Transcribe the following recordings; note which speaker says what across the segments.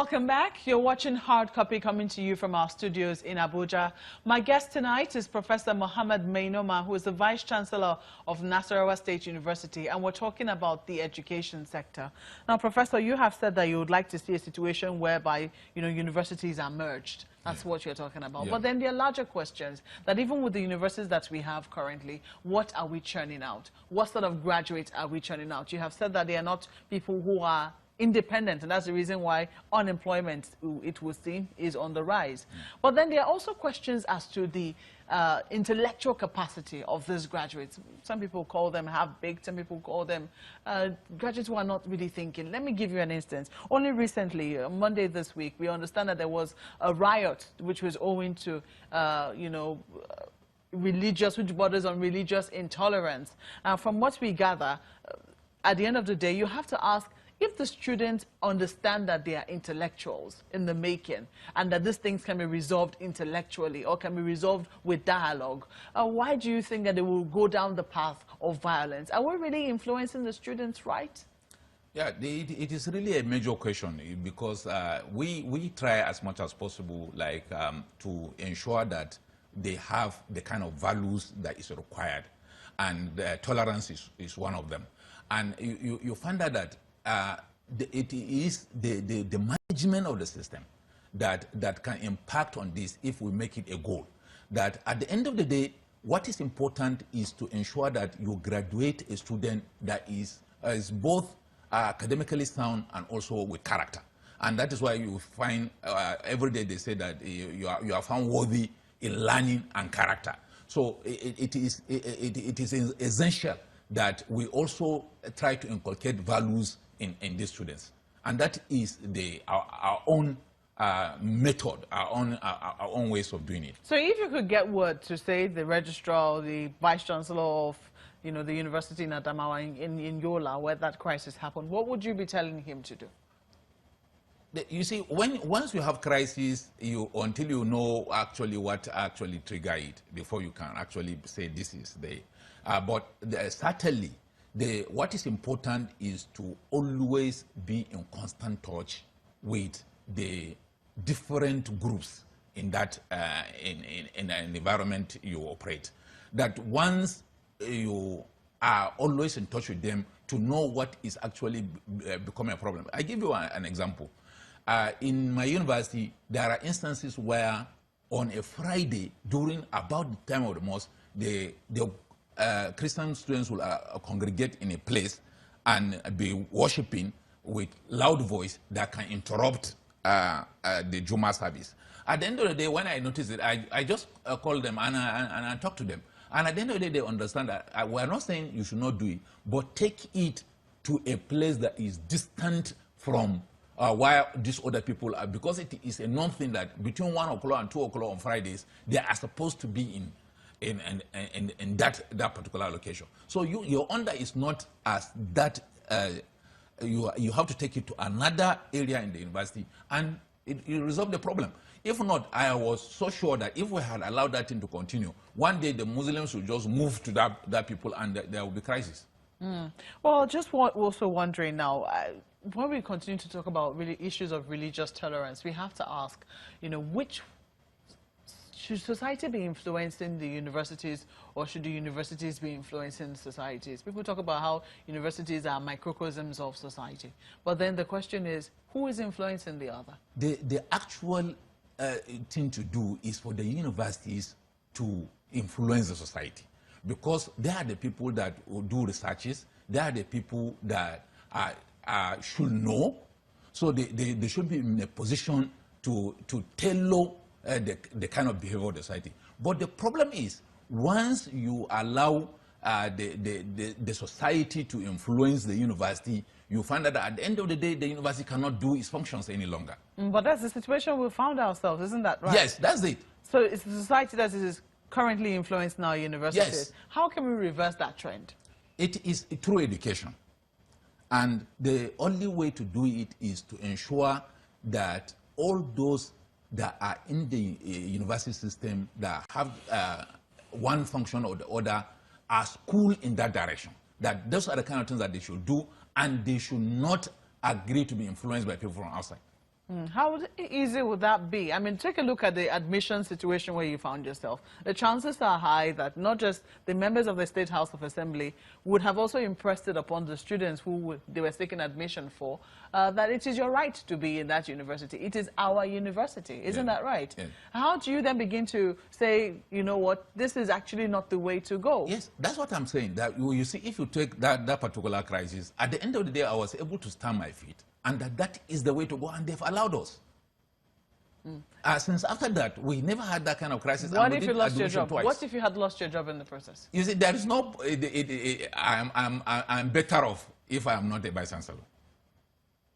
Speaker 1: Welcome back. You're watching Hard Copy coming to you from our studios in Abuja. My guest tonight is Professor Mohammed Mainoma, who is the Vice Chancellor of Nasarawa State University, and we're talking about the education sector. Now, Professor, you have said that you would like to see a situation whereby, universities are merged. That's what you're talking about. Yeah. But then there are larger questions that even with the universities that we have currently, what are we churning out? What sort of graduates are we churning out? You have said that they are not people who are independent, and that's the reason why unemployment, it would seem, is on the rise. But then there are also questions as to the intellectual capacity of these graduates. Some people call them half-baked, some people call them graduates who are not really thinking. Let me give you an instance. Only recently, Monday this week, we understand that there was a riot which was owing to, which borders on religious intolerance. From what we gather, at the end of the day, you have to ask, if the students understand that they are intellectuals in the making and that these things can be resolved intellectually or can be resolved with dialogue, why do you think that they will go down the path of violence? Are we really influencing the students right?
Speaker 2: Yeah, it is really a major question because we try as much as possible to ensure that they have the kind of values that is required, and tolerance is one of them. And you find out that it is the management of the system that can impact on this if we make it a goal. That at the end of the day, what is important is to ensure that you graduate a student that is both academically sound and also with character. And that is why you find every day they say that you are found worthy in learning and character. So it is essential that we also try to inculcate values in these students, and that is our own method, our own ways of doing it.
Speaker 1: So, if you could get word to say the registrar or the vice chancellor of, the university in Adamawa in Yola, where that crisis happened, what would you be telling him to do?
Speaker 2: You see, once you have crisis, until you know actually what actually trigger it, before you can actually say this is the. But certainly, what is important is to always be in constant touch with the different groups in that in an environment you operate. That once you are always in touch with them, to know what is actually becoming a problem. I give you an example. In my university, there are instances where on a Friday, during about the time of the mosque, the Christian students will congregate in a place and be worshiping with loud voice that can interrupt the Juma service. At the end of the day, when I notice it, I just call them and I talk to them. And at the end of the day, they understand that we're not saying you should not do it, but take it to a place that is distant from where these other people are, because it is a known thing that between 1 o'clock and 2 o'clock on Fridays, they are supposed to be in that particular location. So your order is not as that. You have to take it to another area in the university, and it resolve the problem. If not, I was so sure that if we had allowed that thing to continue, one day the Muslims will just move to that people, and there will be crisis.
Speaker 1: Well, just also wondering now, when we continue to talk about really issues of religious tolerance, we have to ask, should society be influencing the universities, or should the universities be influencing societies? People talk about how universities are microcosms of society. But then the question is, who is influencing the other?
Speaker 2: The actual thing to do is for the universities to influence the society, because they are the people that will do researches, they are the people that should know, so they should be in a position to tailor the kind of behavior of the society. But the problem is, once you allow the society to influence the university, you find that at the end of the day, the university cannot do its functions any longer.
Speaker 1: But that's the situation we found ourselves, isn't that right?
Speaker 2: Yes, that's it.
Speaker 1: So it's the society that is currently influencing our universities.
Speaker 2: Yes.
Speaker 1: How can we reverse that trend?
Speaker 2: It is through education. And the only way to do it is to ensure that all those that are in the university system that have one function or the other are schooled in that direction. That those are the kind of things that they should do, and they should not agree to be influenced by people from outside.
Speaker 1: How easy would that be? I mean, take a look at the admission situation where you found yourself. The chances are high that not just the members of the State House of Assembly would have also impressed it upon the students who they were seeking admission for, that it is your right to be in that university. It is our university. Isn't that right?
Speaker 2: Yeah.
Speaker 1: How do you then begin to say, you know what, this is actually not the way to go?
Speaker 2: Yes, that's what I'm saying. That you see, if you take that particular crisis, at the end of the day, I was able to stand my feet. And that is the way to go, and they've allowed us. Since after that, we never had that kind of crisis.
Speaker 1: What if you lost your job?
Speaker 2: Twice.
Speaker 1: What if you had lost your job in the process?
Speaker 2: You see, there is no. I'm better off if I am not a vice chancellor.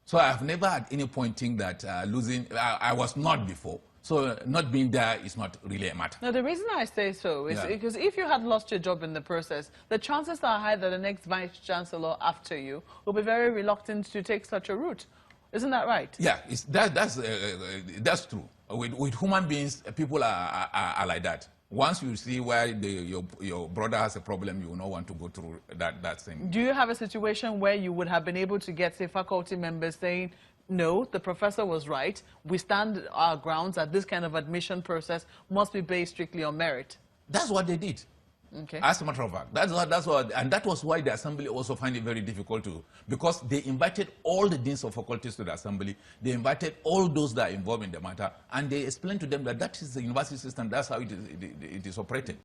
Speaker 2: So I've never had any pointing that losing. I was not before. So not being there is not really a matter.
Speaker 1: Now, the reason I say so is because if you had lost your job in the process, the chances are high that the next vice chancellor after you will be very reluctant to take such a route. Isn't that right?
Speaker 2: Yeah, that's true. With human beings, people are like that. Once you see where your brother has a problem, you will not want to go through that thing.
Speaker 1: Do you have a situation where you would have been able to get, say, faculty members saying, no, the professor was right, we stand our grounds that this kind of admission process must be based strictly on merit?
Speaker 2: That's what they did.
Speaker 1: Okay.
Speaker 2: As a matter of fact, that's what, and that was why the assembly also found it very difficult to, because they invited all the deans of faculties to the assembly, they invited all those that are involved in the matter, and they explained to them that that is the university system, that's how it is operated.